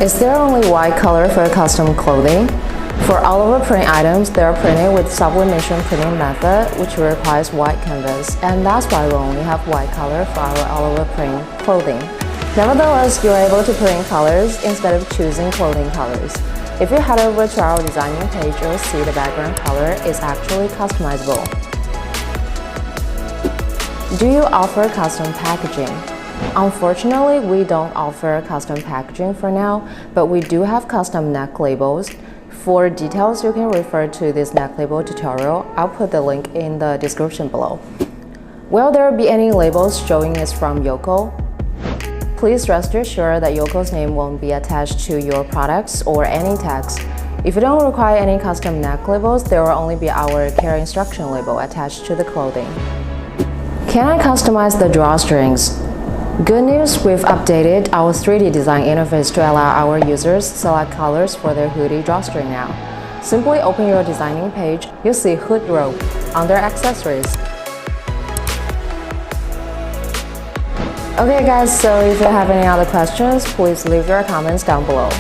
Is there only white color for custom clothing? For all over print items, they are printed with sublimation printing method, which requires white canvas, and that's why we only have white color for our all over print clothing. Nevertheless, you're able to print colors instead of choosing clothing colors. If you head over to our designing page, you'll see the background color is actually customizable. Do you offer custom packaging? Unfortunately, we don't offer custom packaging for now, but we do have custom neck labels. For details, you can refer to this neck label tutorial. I'll put the link in the description below. Will there be any labels showing it's from Yoko? Please rest assured that Yoko's name won't be attached to your products or any tags. If you don't require any custom neck labels, there will only be our care instruction label attached to the clothing. Can I customize the drawstrings? Good news, we've updated our 3D design interface to allow our users to select colors for their hoodie drawstring now. Simply open your designing page, you'll see hood rope under accessories. Okay guys, so if you have any other questions, please leave your comments down below.